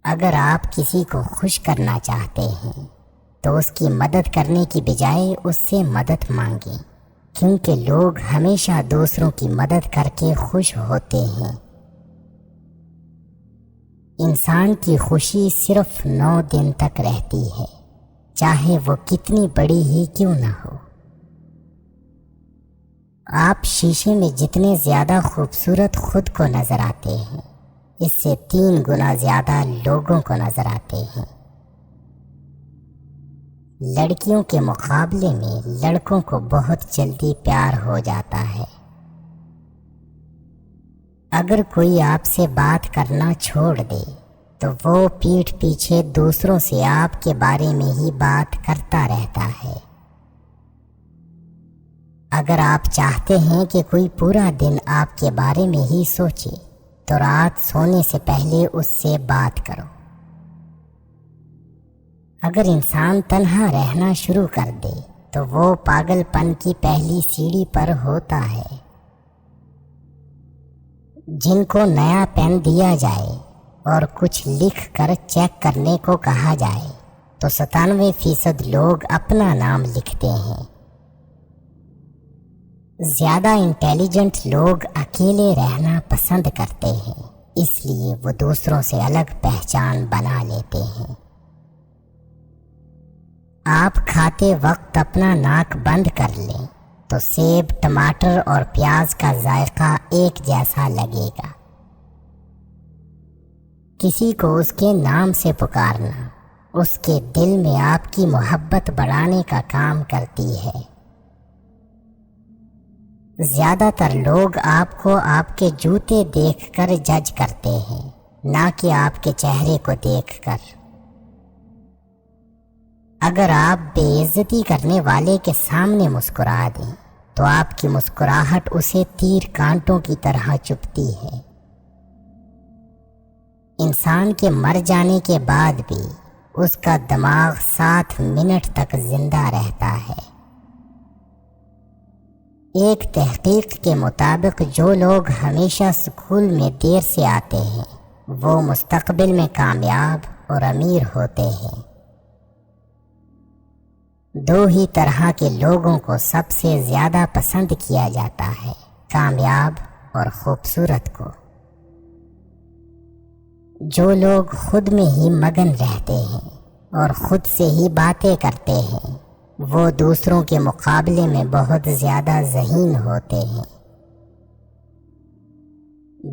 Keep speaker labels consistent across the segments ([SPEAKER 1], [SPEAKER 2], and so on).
[SPEAKER 1] اگر آپ کسی کو خوش کرنا چاہتے ہیں تو اس کی مدد کرنے کی بجائے اس سے مدد مانگیں، کیونکہ لوگ ہمیشہ دوسروں کی مدد کر کے خوش ہوتے ہیں۔ انسان کی خوشی صرف 9 دن تک رہتی ہے، چاہے وہ کتنی بڑی ہی کیوں نہ ہو۔ آپ شیشے میں جتنے زیادہ خوبصورت خود کو نظر آتے ہیں، اس سے 3 گنا زیادہ لوگوں کو نظر آتے ہیں۔ لڑکیوں کے مقابلے میں لڑکوں کو بہت جلدی پیار ہو جاتا ہے۔ اگر کوئی آپ سے بات کرنا چھوڑ دے تو وہ پیٹھ پیچھے دوسروں سے آپ کے بارے میں ہی بات کرتا رہتا ہے۔ اگر آپ چاہتے ہیں کہ کوئی پورا دن آپ کے بارے میں ہی سوچے تو رات سونے سے پہلے اس سے بات کرو۔ اگر انسان تنہا رہنا شروع کر دے تو وہ پاگل پن کی پہلی سیڑھی پر ہوتا ہے۔ جن کو نیا پین دیا جائے اور کچھ لکھ کر چیک کرنے کو کہا جائے تو 97% لوگ اپنا نام لکھتے ہیں۔ زیادہ انٹیلیجنٹ لوگ اکیلے رہنا پسند کرتے ہیں، اس لیے وہ دوسروں سے الگ پہچان بنا لیتے ہیں۔ آپ کھاتے وقت اپنا ناک بند کر لیں تو سیب، ٹماٹر اور پیاز کا ذائقہ ایک جیسا لگے گا۔ کسی کو اس کے نام سے پکارنا اس کے دل میں آپ کی محبت بڑھانے کا کام کرتی ہے۔ زیادہ تر لوگ آپ کو آپ کے جوتے دیکھ کر جج کرتے ہیں، نہ کہ آپ کے چہرے کو دیکھ کر۔ اگر آپ بے عزتی کرنے والے کے سامنے مسکرا دیں تو آپ کی مسکراہٹ اسے تیر کانٹوں کی طرح چبھتی ہے۔ انسان کے مر جانے کے بعد بھی اس کا دماغ 7 منٹ تک زندہ رہتا ہے۔ ایک تحقیق کے مطابق جو لوگ ہمیشہ اسکول میں دیر سے آتے ہیں وہ مستقبل میں کامیاب اور امیر ہوتے ہیں۔ 2 ہی طرح کے لوگوں کو سب سے زیادہ پسند کیا جاتا ہے، کامیاب اور خوبصورت کو۔ جو لوگ خود میں ہی مگن رہتے ہیں اور خود سے ہی باتیں کرتے ہیں وہ دوسروں کے مقابلے میں بہت زیادہ ذہین ہوتے ہیں۔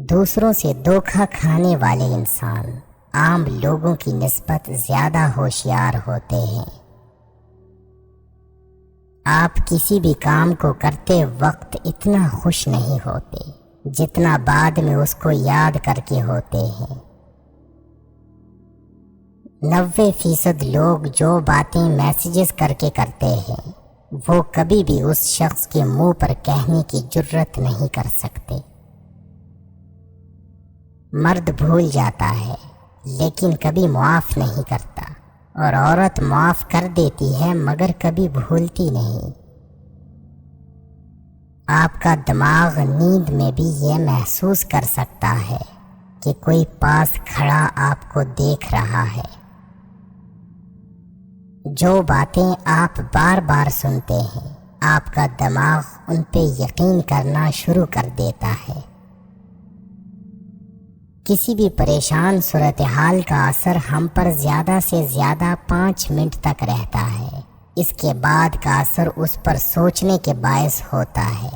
[SPEAKER 1] دوسروں سے دھوکہ کھانے والے انسان عام لوگوں کی نسبت زیادہ ہوشیار ہوتے ہیں۔ آپ کسی بھی کام کو کرتے وقت اتنا خوش نہیں ہوتے جتنا بعد میں اس کو یاد کر کے ہوتے ہیں۔ 90% لوگ جو باتیں میسیجز کر کے کرتے ہیں وہ کبھی بھی اس شخص کے منہ پر کہنے کی جرت نہیں کر سکتے۔ مرد بھول جاتا ہے لیکن کبھی معاف نہیں کرتا، اور عورت معاف کر دیتی ہے مگر کبھی بھولتی نہیں۔ آپ کا دماغ نیند میں بھی یہ محسوس کر سکتا ہے کہ کوئی پاس کھڑا آپ کو دیکھ رہا ہے۔ جو باتیں آپ بار بار سنتے ہیں آپ کا دماغ ان پہ یقین کرنا شروع کر دیتا ہے۔ کسی بھی پریشان صورتحال کا اثر ہم پر زیادہ سے زیادہ 5 منٹ تک رہتا ہے، اس کے بعد کا اثر اس پر سوچنے کے باعث ہوتا ہے۔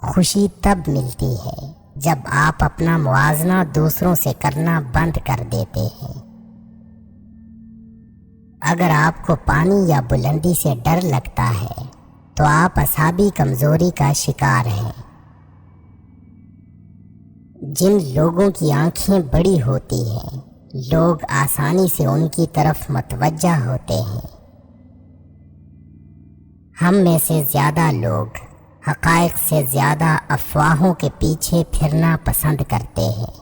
[SPEAKER 1] خوشی تب ملتی ہے جب آپ اپنا موازنہ دوسروں سے کرنا بند کر دیتے ہیں۔ اگر آپ کو پانی یا بلندی سے ڈر لگتا ہے تو آپ اعصابی کمزوری کا شکار ہیں۔ جن لوگوں کی آنکھیں بڑی ہوتی ہیں لوگ آسانی سے ان کی طرف متوجہ ہوتے ہیں۔ ہم میں سے زیادہ لوگ حقائق سے زیادہ افواہوں کے پیچھے پھرنا پسند کرتے ہیں۔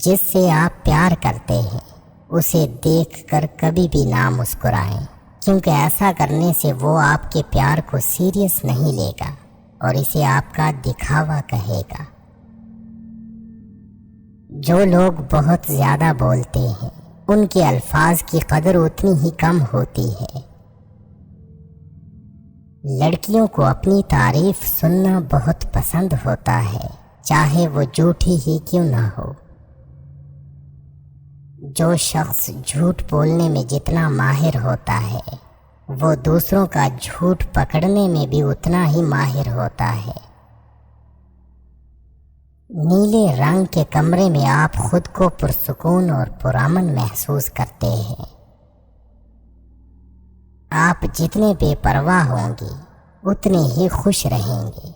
[SPEAKER 1] جس سے آپ پیار کرتے ہیں اسے دیکھ کر کبھی بھی نہ مسکرائیں، کیونکہ ایسا کرنے سے وہ آپ کے پیار کو سیریس نہیں لے گا اور اسے آپ کا دکھاوا کہے گا۔ جو لوگ بہت زیادہ بولتے ہیں ان کے الفاظ کی قدر اتنی ہی کم ہوتی ہے۔ لڑکیوں کو اپنی تعریف سننا بہت پسند ہوتا ہے، چاہے وہ جھوٹی ہی کیوں نہ ہو۔ جو شخص جھوٹ بولنے میں جتنا ماہر ہوتا ہے وہ دوسروں کا جھوٹ پکڑنے میں بھی اتنا ہی ماہر ہوتا ہے۔ نیلے رنگ کے کمرے میں آپ خود کو پرسکون اور پرامن محسوس کرتے ہیں۔ آپ جتنے بے پرواہ ہوں گے اتنے ہی خوش رہیں گے۔